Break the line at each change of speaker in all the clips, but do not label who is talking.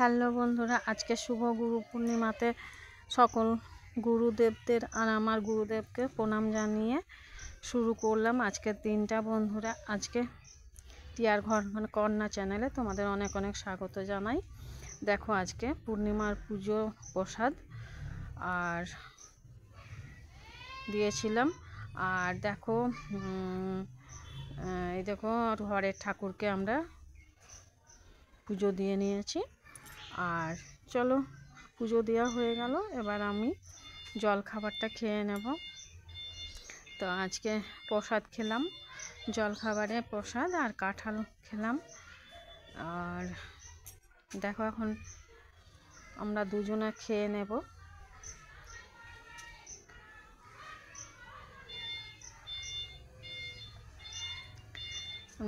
Hello বন্ধুরা, আজকে শুভ গুরু পূর্ণিমাতে সকল গুরুদেবদের আর আমার গুরুদেবকে প্রণাম জানিয়ে শুরু করলাম আজকের দিনটা। বন্ধুরা, আজকে টিয়ার ঘর কন্যা চ্যানেলে তোমাদের অনেক অনেক স্বাগত জানাই। দেখো, আজকে পূর্ণিমার পুজো প্রসাদ আর দিয়েছিলাম। আর দেখো, এই দেখো ঘরের ঠাকুরকে আমরা পুজো দিয়ে নিয়েছি। আর চলো, পুজো দেওয়া হয়ে গেল, এবার আমি জল খাবারটা খেয়ে নেব। তো আজকে প্রসাদ খেলাম, জল খাবারে প্রসাদ আর কাঁঠাল খেলাম। আর দেখো, এখন আমরা দুজনে খেয়ে নেব।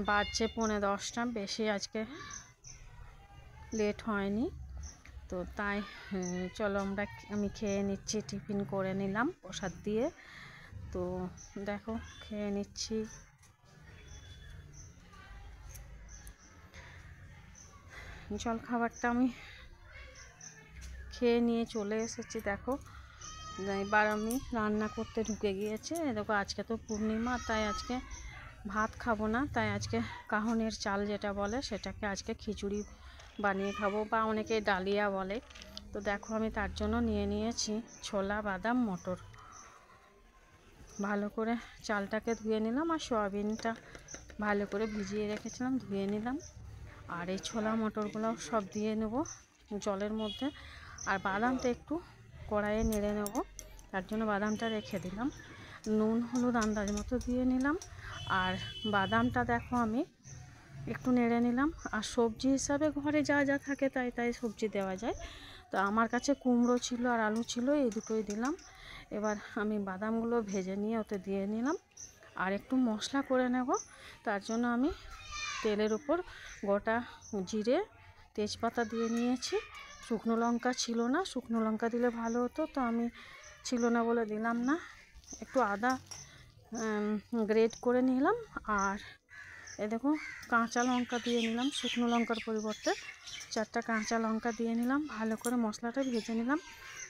বাজছে 9:45, বেশি আজকে লেট হয়নি। তো তাই চলো আমি খেয়ে নিচ্ছি, টিফিন করে নিলাম প্রসাদ দিয়ে। তো দেখো, খেয়ে নিচ্ছি। জল খাবারটা আমি খেয়ে নিয়ে চলে এসেছি। দেখো, এবার আমি রান্না করতে ঢুকে গিয়েছে। দেখো, আজকে তো পূর্ণিমা, তাই আজকে ভাত খাবো না, তাই আজকে কাহনের চাল যেটা বলে সেটাকে আজকে খিচুড়ি বানিয়ে খাবো, বা অনেকে ডালিয়া বলে। তো দেখো, আমি তার জন্য নিয়ে নিয়েছি ছোলা, বাদাম, মটর। ভালো করে চালটাকে ধুয়ে নিলাম, আর সয়াবিনটা ভালো করে ভিজিয়ে রেখেছিলাম, ধুয়ে নিলাম। আর এই ছোলা মটরগুলো সব দিয়ে নেব জলের মধ্যে। আর বাদামটা একটু কড়াইয়ে নেড়ে নেব, তার জন্য বাদামটা রেখে দিলাম। নুন হলুদ আন্দাজ মতো দিয়ে নিলাম। আর বাদামটা দেখো আমি একটু নেড়ে নিলাম। আর সবজি হিসাবে ঘরে যা যা থাকে তাই তাই সবজি দেওয়া যায়। তো আমার কাছে কুমড়ো ছিল আর আলু ছিল, এই দুটোই দিলাম। এবার আমি বাদামগুলো ভেজে নিয়ে ওতে দিয়ে নিলাম। আর একটু মশলা করে নেব, তার জন্য আমি তেলের উপর গোটা জিরে, তেজপাতা দিয়ে নিয়েছি। শুকনো লঙ্কা ছিল না, শুকনো লঙ্কা দিলে ভালো হতো, তো আমি ছিল না বলে দিলাম না। একটু আদা গ্রেট করে নিলাম। আর এই দেখো, কাঁচা লঙ্কা দিয়ে নিলাম, শুকনো লঙ্কার পরিবর্তে 4টা কাঁচা লঙ্কা দিয়ে নিলাম। ভালো করে মশলাটা ভেজে নিলাম।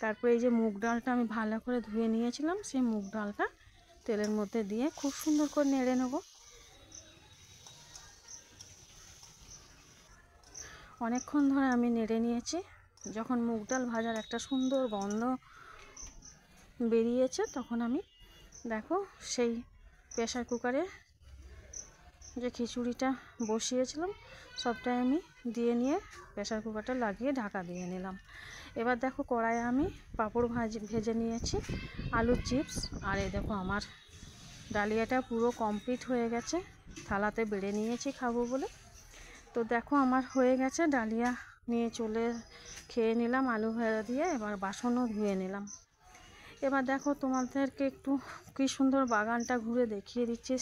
তারপরে এই যে মুগ ডালটা আমি ভালো করে ধুয়ে নিয়েছিলাম, সেই মুগ ডালটা তেলের মধ্যে দিয়ে খুব সুন্দর করে নেড়ে নেব। অনেকক্ষণ ধরে আমি নেড়ে নিয়েছি। যখন মুগ ডাল ভাজার একটা সুন্দর গন্ধ বেরিয়েছে, তখন আমি দেখো সেই প্রেসার কুকারে যে খিচুড়িটা বসিয়েছিলাম সবটাই আমি দিয়ে নিয়ে প্রেসার কুকারটা লাগিয়ে ঢাকা দিয়ে নিলাম। এবার দেখো, কড়াইয়ে আমি পাঁপড় ভেজে নিয়েছি, আলুর চিপস। আর এই দেখো, আমার ডালিয়াটা পুরো কমপ্লিট হয়ে গেছে, থালাতে বেড়ে নিয়েছি খাবো বলে। তো দেখো, আমার হয়ে গেছে, ডালিয়া নিয়ে খেয়ে নিলাম আলু ভাজা দিয়ে। এবার বাসনও ধুয়ে নিলাম। এবার দেখো, তোমাদেরকে একটু কী সুন্দর বাগানটা ঘুরে দেখিয়ে দিচ্ছি।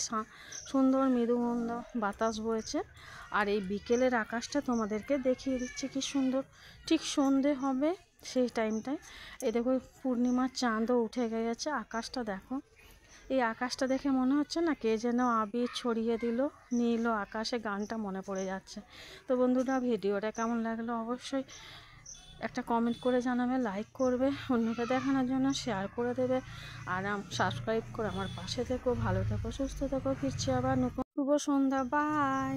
সুন্দর মৃদুমন্দ বাতাস বইছে। আর এই বিকেলের আকাশটা তোমাদেরকে দেখিয়ে দিচ্ছি কি সুন্দর। ঠিক সন্ধে হবে সেই টাইমটায় এই দেখো, পূর্ণিমার চাঁদও উঠে গেছে। আকাশটা দেখো, এই আকাশটা দেখে মনে হচ্ছে না কে যেন আবির ছড়িয়ে দিল নীল আকাশে, গানটা মনে পড়ে যাচ্ছে। তো বন্ধুরা, ভিডিওটা কেমন লাগলো অবশ্যই একটা কমেন্ট করে জানাবে, লাইক করবে, অন্যকে দেখানোর জন্য শেয়ার করে দেবে। আর সাবস্ক্রাইব করে আমার পাশে থেকো। ভালো থেকো, সুস্থ থেকো। ফিরছি আবার নতুন। শুভ সন্ধ্যা, বাই।